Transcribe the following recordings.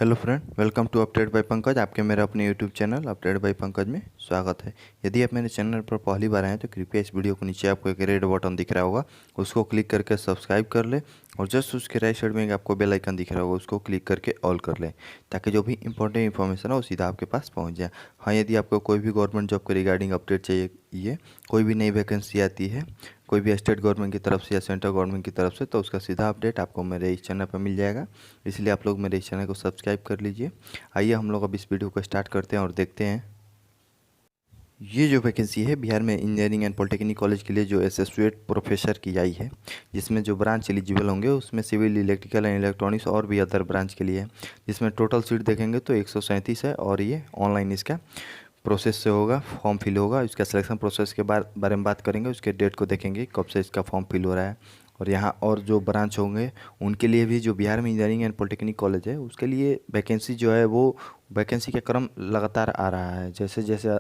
Hello friend, welcome to update by Pankaj. आपके मेरा अपने YouTube channel update by Pankaj में स्वागत है। यदि आप मेरे चैनल पर पहली बार आए हैं तो कृपया इस वीडियो को नीचे आपको एक रेड बटन दिख रहा होगा, उसको क्लिक करके सब्सक्राइब कर ले और जस्ट उसके राइट साइड में आपको बेल आइकन दिख रहा होगा, उसको क्लिक करके ऑल कर ले ताकि जो भी इंपॉर्टेंट इन्फॉर्मेशन है वो सीधा आपके पास पहुँच जाए। हाँ, यदि आपको कोई भी गवर्नमेंट जॉब के रिगार्डिंग अपडेट चाहिए, कोई भी नई वैकेंसी आती है कोई भी स्टेट गवर्नमेंट की तरफ से या सेंट्रल गवर्नमेंट की तरफ से, तो उसका सीधा अपडेट आपको मेरे इस चैनल पर मिल जाएगा। इसलिए आप लोग मेरे इस चैनल को सब्सक्राइब कर लीजिए। आइए हम लोग अब इस वीडियो को स्टार्ट करते हैं और देखते हैं ये जो वैकेंसी है बिहार में इंजीनियरिंग एंड पॉलिटेक्निक कॉलेज के लिए जो एसोसिएट प्रोफेसर की आई है, जिसमें जो ब्रांच एलिजिबल होंगे उसमें सिविल, इलेक्ट्रिकल एंड इलेक्ट्रॉनिक्स और भी अदर ब्रांच के लिए है। जिसमें टोटल सीट देखेंगे तो 137 है और ये ऑनलाइन इसका प्रोसेस से होगा, फॉर्म फिल होगा। इसका सिलेक्शन प्रोसेस के बारे में बात करेंगे, उसके डेट को देखेंगे कब से इसका फॉर्म फिल हो रहा है। और यहाँ और जो ब्रांच होंगे उनके लिए भी, जो बिहार में इंजीनियरिंग एंड पॉलिटेक्निक कॉलेज है उसके लिए वैकेंसी जो है वो वैकेंसी का क्रम लगातार आ रहा है। जैसे जैसे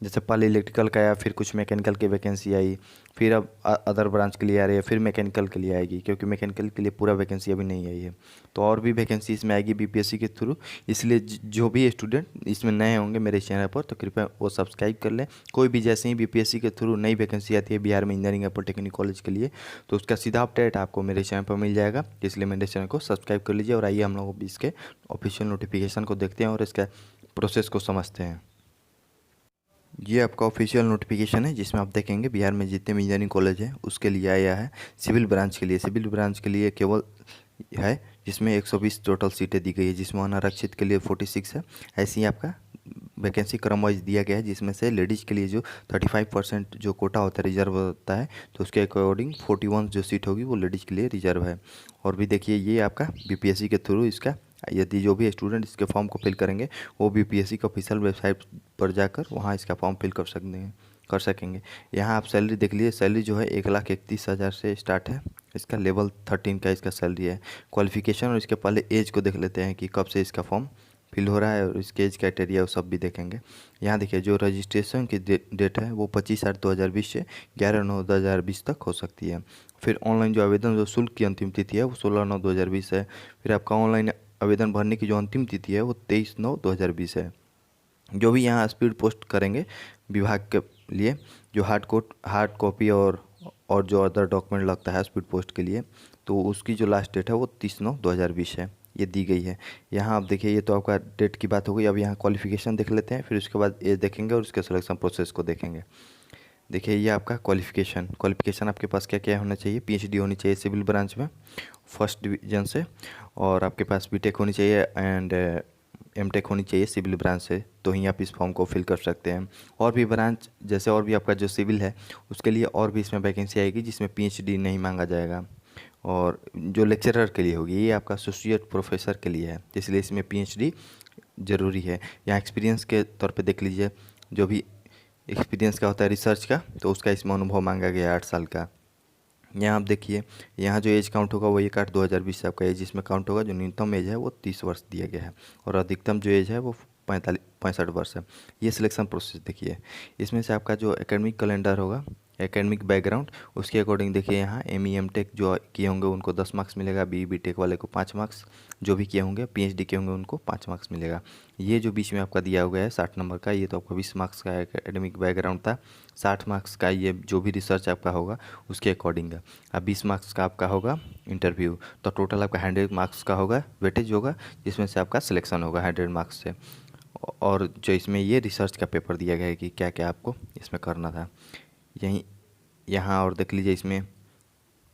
जैसे पहले इलेक्ट्रिकल का आया, फिर कुछ मैकेनिकल की वैकेंसी आई, फिर अब अदर ब्रांच के लिए आ रही है, फिर मैकेनिकल के लिए आएगी, क्योंकि मैकेनिकल के लिए पूरा वैकेंसी अभी नहीं आई है। तो और भी वैकेंसी इसमें आएगी बीपीएससी के थ्रू। इसलिए जो भी स्टूडेंट इसमें नए होंगे मेरे चैनल पर तो कृपया वो सब्सक्राइब कर लें। कोई भी जैसे ही बीपीएससी के थ्रू नई वैकेंसी आती है बिहार में इंजीनियरिंग एंड पॉलिटेक्निक कॉलेज के लिए, तो उसका सीधा अपडेट आपको मेरे चैनल पर मिल जाएगा। इसलिए मेरे चैनल को सब्सक्राइब कर लीजिए। और आइए हम लोग इसके ऑफिशियल नोटिफिकेशन को देखते हैं और इसका प्रोसेस को समझते हैं। ये आपका ऑफिशियल नोटिफिकेशन है, जिसमें आप देखेंगे बिहार में जितने भी इंजीनियरिंग कॉलेज हैं उसके लिए आया है। सिविल ब्रांच के लिए, सिविल ब्रांच के लिए केवल है, जिसमें 120 टोटल सीटें दी गई है, जिसमें अनारक्षित के लिए 46 है। ऐसे ही आपका वैकेंसी क्रम वाइज दिया गया है, जिसमें से लेडीज़ के लिए जो 35% जो कोटा होता है, रिजर्व होता है, तो उसके अकॉर्डिंग 41 जो सीट होगी वो लेडीज़ के लिए रिजर्व है। और भी देखिए ये आपका बीपीएससी के थ्रू इसका, यदि जो भी स्टूडेंट इसके फॉर्म को फिल करेंगे वो बीपीएससी का ऑफिशियल वेबसाइट पर जाकर वहाँ इसका फॉर्म फिल कर सकेंगे। यहाँ आप सैलरी देख लीजिए, सैलरी जो है 1,31,000 से स्टार्ट है। इसका लेवल 13 का इसका सैलरी है। क्वालिफिकेशन और इसके पहले एज को देख लेते हैं कि कब से इसका फॉर्म फिल हो रहा है, और इसके एज क्राइटेरिया वो सब भी देखेंगे। यहाँ देखिए जो रजिस्ट्रेशन की डेट है वो 25/8/2020 से 11/9/2020 तक हो सकती है। फिर ऑनलाइन जो आवेदन जो शुल्क की अंतिम तिथि है वो 16/9/2020 है। फिर आपका ऑनलाइन आवेदन भरने की जो अंतिम तिथि है वो 23/9/2020 है। जो भी यहाँ स्पीड पोस्ट करेंगे विभाग के लिए, जो हार्ड कॉपी और जो अदर डॉक्यूमेंट लगता है स्पीड पोस्ट के लिए, तो उसकी जो लास्ट डेट है वो 30/9/2020 है, ये दी गई है। यहाँ आप देखिए ये तो आपका डेट की बात हो गई। अब यहाँ क्वालिफिकेशन देख लेते हैं, फिर उसके बाद एज देखेंगे और उसके सिलेक्शन प्रोसेस को देखेंगे। देखिए ये आपका क्वालिफिकेशन आपके पास क्या क्या होना चाहिए। पीएचडी होनी चाहिए सिविल ब्रांच में फर्स्ट डिवीजन से, और आपके पास बीटेक होनी चाहिए एंड एमटेक होनी चाहिए सिविल ब्रांच से, तो ही आप इस फॉर्म को फिल कर सकते हैं। और भी ब्रांच जैसे और भी आपका जो सिविल है उसके लिए और भी इसमें वैकेंसी आएगी, जिसमें पीएचडी नहीं मांगा जाएगा। और जो लेक्चरर के लिए होगी, ये आपका एसोसिएट प्रोफेसर के लिए है, इसलिए इसमें पीएचडी ज़रूरी है। यहाँ एक्सपीरियंस के तौर पे देख लीजिए, जो भी एक्सपीरियंस का होता है रिसर्च का, तो उसका इसमें अनुभव मांगा गया है 8 साल का। यहाँ आप देखिए, यहाँ जो एज काउंट होगा वो 1/8/2020 से आपका एज इसमें काउंट होगा। जो न्यूनतम एज है वो 30 वर्ष दिया गया है और अधिकतम जो एज है वो 65 वर्ष है। ये सिलेक्शन प्रोसेस देखिए, इसमें से आपका जो एकेडमिक कैलेंडर होगा, एकेडमिक बैकग्राउंड, उसके अकॉर्डिंग देखिए यहाँ एमई एमटेक जो किए होंगे उनको 10 मार्क्स मिलेगा, बीटेक वाले को 5 मार्क्स, जो भी किए होंगे पीएचडी किए होंगे उनको 5 मार्क्स मिलेगा। ये जो बीच में आपका दिया हुआ है 60 नंबर का, ये तो आपका 20 मार्क्स का एकेडमिक बैकग्राउंड था। 60 मार्क्स का ये जो भी रिसर्च आपका होगा उसके अकॉर्डिंग है। अब 20 मार्क्स का आपका होगा इंटरव्यू, तो टोटल आपका 100 मार्क्स का होगा वेटेज होगा, जिसमें से आपका सिलेक्शन होगा 100 मार्क्स से। और जो इसमें ये रिसर्च का पेपर दिया गया है कि क्या क्या आपको इसमें करना था। यहीं यहाँ और देख लीजिए, इसमें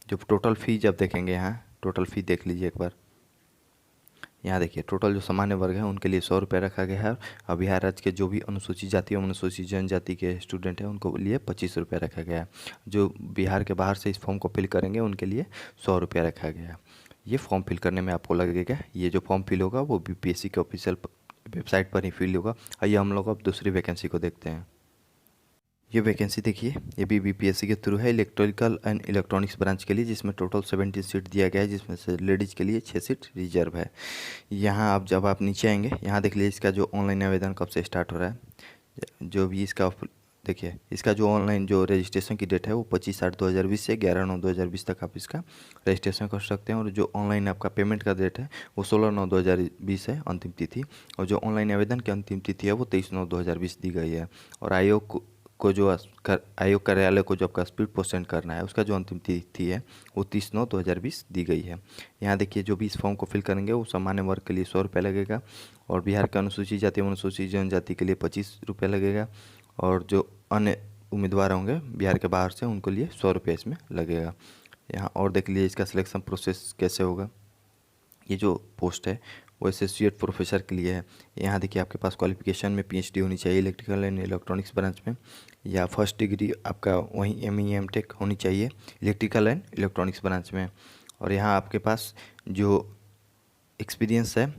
जो टोटल फ़ी जब देखेंगे, यहाँ टोटल फ़ी देख लीजिए एक बार। यहाँ देखिए टोटल जो सामान्य वर्ग है उनके लिए 100 रुपये रखा गया है, और बिहार राज्य के जो भी अनुसूचित जाति और अनुसूचित जनजाति के स्टूडेंट हैं उनको लिए 25 रुपये रखा गया है। जो बिहार के बाहर से इस फॉर्म को फिल करेंगे उनके लिए 100 रुपया रखा गया है। ये फॉर्म फिल करने में आपको लगेगा, ये जो फॉर्म फिल होगा वो बीपीएससी के ऑफिशियल वेबसाइट पर ही फिल होगा। आइए हम लोग अब दूसरी वैकेंसी को देखते हैं। ये वैकेंसी देखिए, ये भी बीपीएससी के थ्रू है, इलेक्ट्रिकल एंड इलेक्ट्रॉनिक्स ब्रांच के लिए, जिसमें टोटल 17 सीट दिया गया है, जिसमें से लेडीज़ के लिए 6 सीट रिजर्व है। यहाँ आप जब आप नीचे आएंगे, यहाँ देख लीजिए इसका जो ऑनलाइन आवेदन कब से स्टार्ट हो रहा है। जो भी इसका देखिए इसका जो ऑनलाइन जो रजिस्ट्रेशन की डेट है वो 25/8/2020 से 11/9/2020 तक आप इसका रजिस्ट्रेशन कर सकते हैं। और जो ऑनलाइन आपका पेमेंट का डेट है वो 16/9/2020 है अंतिम तिथि। और जो ऑनलाइन आवेदन की अंतिम तिथि है वो 23/9/2020 दी गई है। और को जो आयोग कार्यालय को जो आपका स्पीड पोस्ट करना है उसका जो अंतिम तिथि है वो 30/9/2020 दी गई है। यहाँ देखिए जो भी इस फॉर्म को फिल करेंगे वो सामान्य वर्ग के लिए 100 रुपये लगेगा। और बिहार के अनुसूचित जाति एवं अनुसूचित जनजाति के लिए 25 रुपये लगेगा। और जो अन्य उम्मीदवार होंगे बिहार के बाहर से उनको लिए 100 रुपये इसमें लगेगा। यहाँ और देख लीजिए इसका सिलेक्शन प्रोसेस कैसे होगा। ये जो पोस्ट है वो एसोसिएट प्रोफेसर के लिए है। यहाँ देखिए आपके पास क्वालिफिकेशन में पीएचडी होनी चाहिए इलेक्ट्रिकल एंड इलेक्ट्रॉनिक्स ब्रांच में, या फर्स्ट डिग्री आपका वहीं एमई एमटेक होनी चाहिए इलेक्ट्रिकल एंड इलेक्ट्रॉनिक्स ब्रांच में। और यहाँ आपके पास जो एक्सपीरियंस है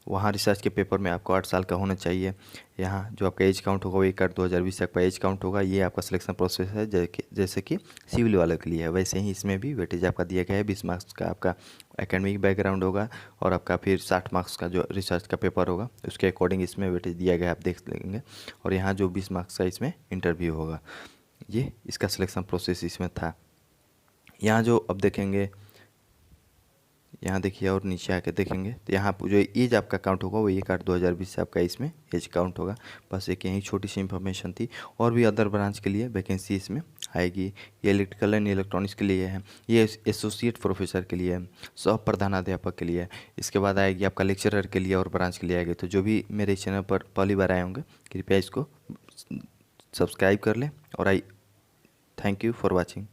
वहाँ रिसर्च के पेपर में आपको 8 साल का होना चाहिए। यहाँ जो आपका एज काउंट होगा वो 1/8/2020 से आपका एज काउंट होगा। ये आपका सिलेक्शन प्रोसेस है जैसे कि सिविल वाले के लिए है, वैसे ही इसमें भी वेटेज आपका दिया गया है। 20 मार्क्स का आपका एकेडमिक बैकग्राउंड होगा और आपका फिर 60 मार्क्स का जो रिसर्च का पेपर होगा उसके अकॉर्डिंग इसमें वेटेज दिया गया है, आप देख लेंगे। और यहाँ जो 20 मार्क्स का इसमें इंटरव्यू होगा। ये इसका सिलेक्शन प्रोसेस इसमें था। यहाँ जो अब देखेंगे, यहाँ देखिए और नीचे आके देखेंगे तो यहाँ जो एज आपका काउंट होगा वो 1/8/2020 से आपका इसमें एज काउंट होगा। बस एक यही छोटी सी इन्फॉर्मेशन थी। और भी अदर ब्रांच के लिए वैकेंसी इसमें आएगी। ये इलेक्ट्रिकल एंड इलेक्ट्रॉनिक्स के लिए है, ये एसोसिएट प्रोफेसर के लिए है, सह प्रधानाध्यापक के लिए है। इसके बाद आएगी आपका लेक्चरर के लिए और ब्रांच के लिए आएगी। तो जो भी मेरे चैनल पर पहली बार आए होंगे कृपया इसको सब्सक्राइब कर लें। और थैंक यू फॉर वॉचिंग।